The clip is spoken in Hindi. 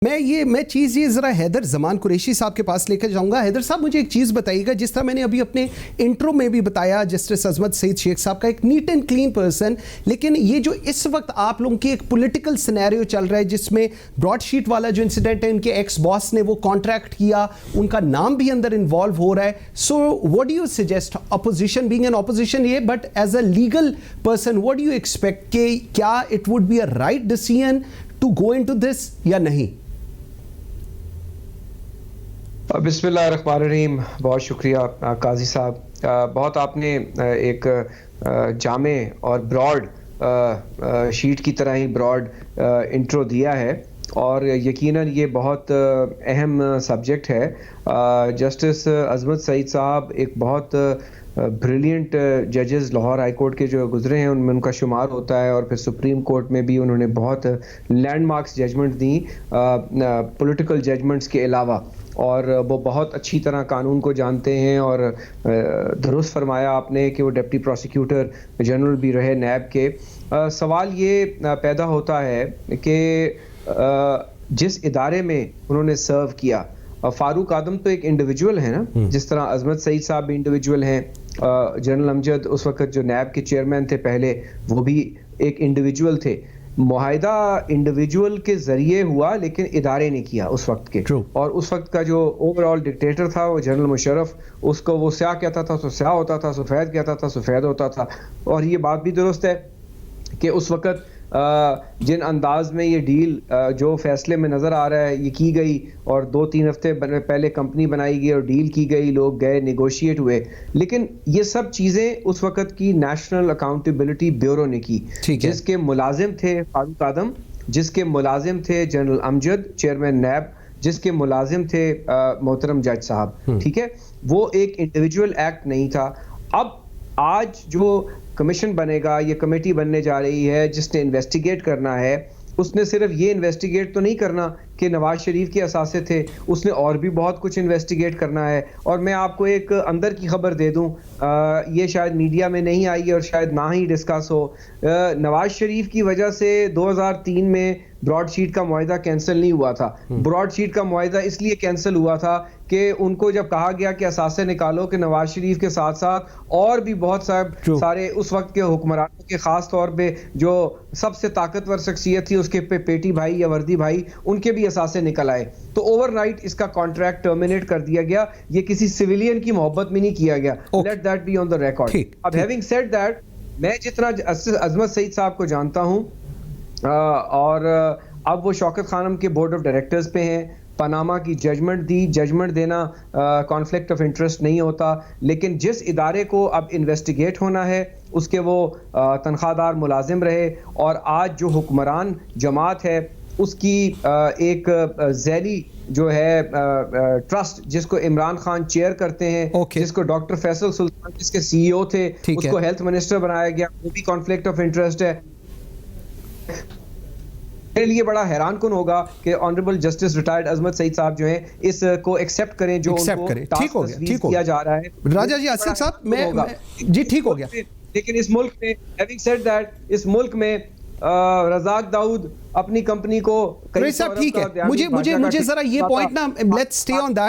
मैं चीज़ ये ज़रा हैदर जमान कुरैशी साहब के पास लेकर जाऊंगा। हैदर साहब, मुझे एक चीज़ बताइएगा, जिस तरह मैंने अभी अपने इंट्रो में भी बताया, जस्टिस अजमत सईद शेख साहब का एक नीट एंड क्लीन पर्सन, लेकिन ये जो इस वक्त आप लोगों की एक पॉलिटिकल सिनेरियो चल रहा है जिसमें ब्रॉडशीट वाला जो इंसिडेंट है, उनके एक्स बॉस ने वो कॉन्ट्रैक्ट किया, उनका नाम भी अंदर इन्वॉल्व हो रहा है। So what do you suggest, opposition being an opposition ये, but as a legal person what do you expect कि क्या it would be a right decision to go into this या नहीं? बिस्मिल्लाहिर्रहमानिर्रहीम। बहुत शुक्रिया काजी साहब, बहुत आपने एक जामे और ब्रॉड शीट की तरह ही ब्रॉड इंट्रो दिया है और यकीनन ये बहुत अहम सब्जेक्ट है। जस्टिस अजमत सईद साहब एक बहुत ब्रिलियंट जजेस लाहौर हाई कोर्ट के जो गुजरे हैं उनमें उनका शुमार होता है, और फिर सुप्रीम कोर्ट में भी उन्होंने बहुत लैंडमार्क्स जजमेंट दी पॉलिटिकल जजमेंट्स के अलावा, और वो बहुत अच्छी तरह कानून को जानते हैं। और दुरुस्त फरमाया आपने कि वो डिप्टी प्रोसिक्यूटर जनरल भी रहे नैब के। सवाल ये पैदा होता है कि जिस इदारे में उन्होंने सर्व किया, फारूक आदम तो एक इंडिविजुअल है ना, जिस तरह अजमत सईद साहब भी इंडिविजुअल हैं, जनरल अमजद उस वक्त जो नैब के चेयरमैन थे पहले, वो भी एक इंडिविजुअल थे। मुआहिदा इंडिविजुअल के जरिए हुआ लेकिन इदारे ने किया उस वक्त के। और उस वक्त का जो ओवरऑल डिक्टेटर था वो जनरल मुशर्रफ, उसको वो स्याह कहता था तो स्याह होता था, सफ़ेद कहता था सफ़ेद होता था। और ये बात भी दुरुस्त है कि उस वक्त जिन अंदाज में ये डील जो फैसले में नज़र आ रहा है ये की गई, और 2-3 हफ्ते पहले कंपनी बनाई गई और डील की गई, लोग गए, नेगोशिएट हुए, लेकिन ये सब चीज़ें उस वक्त की नेशनल अकाउंटेबिलिटी ब्यूरो ने की, जिसके मुलाजिम थे फारूक आदम, जिसके मुलाजिम थे जनरल अमजद चेयरमैन नैब, जिसके मुलाजिम थे मोहतरम जज साहब। ठीक है, वो एक इंडिविजुअल एक्ट नहीं था। अब आज जो कमीशन बनेगा, ये कमेटी बनने जा रही है जिसने इन्वेस्टिगेट करना है, उसने सिर्फ ये इन्वेस्टिगेट तो नहीं करना कि नवाज शरीफ के असासे थे, उसने और भी बहुत कुछ इन्वेस्टिगेट करना है। और मैं आपको एक अंदर की खबर दे दूं, ये शायद मीडिया में नहीं आई और शायद ना ही डिस्कस हो। नवाज शरीफ की वजह से 2003 में ब्रॉडशीट का मुआहिदा कैंसिल नहीं हुआ था। ब्रॉडशीट का मुआहिदा इसलिए कैंसिल हुआ था कि उनको जब कहा गया कि असासे निकालो, कि नवाज शरीफ के साथ साथ और भी बहुत सारे उस वक्त के हुक्मरानों के, खास तौर पे जो सबसे ताकतवर शख्सियत थी उसके पेटी भाई या वर्दी भाई, उनके भी असासे निकल आए। तो ओवरनाइट इसका कॉन्ट्रैक्ट टर्मिनेट कर दिया गया। ये किसी सिविलियन की मोहब्बत में नहीं किया गया। Let that be on the record. अब हैविंग सेड दैट, मैं जितना अजमत सईद साहब को जानता हूं, और अब वो शौकत खानम के बोर्ड ऑफ डायरेक्टर्स पे हैं, पनामा की जजमेंट दी। जजमेंट देना कॉन्फ्लिक्ट ऑफ इंटरेस्ट नहीं होता, लेकिन जिस इदारे को अब इन्वेस्टिगेट होना है उसके वो तनख्वाहदार मुलाजिम रहे, और आज जो हुक्मरान जमात है उसकी एक जैली जो है ट्रस्ट, जिसको इमरान खान चेयर करते हैं, जिसको डॉक्टर फैसल सुल्तान जिसके सीईओ थे, उसको हेल्थ मिनिस्टर बनाया गया, वो भी कॉन्फ्लिक्ट ऑफ इंटरेस्ट है। मेरे लिए बड़ा हैरान कुन होगा कि ऑनरेबल जस्टिस रिटायर्ड अजमत सईद साहब जो हैं इसको एक्सेप्ट करें, जो उनको ठीक हो गया किया जा रहा है। राजा जी, आसिफ साहब, मैं जी ठीक हो गया। लेकिन इस मुल्क में, हैविंग सेड दैट, इस मुल्क में रज़ाक दाऊद अपनी कंपनी को साहब ठीक है, मुझे जरा ये पॉइंट ना, लेट्स स्टे ऑन दैट।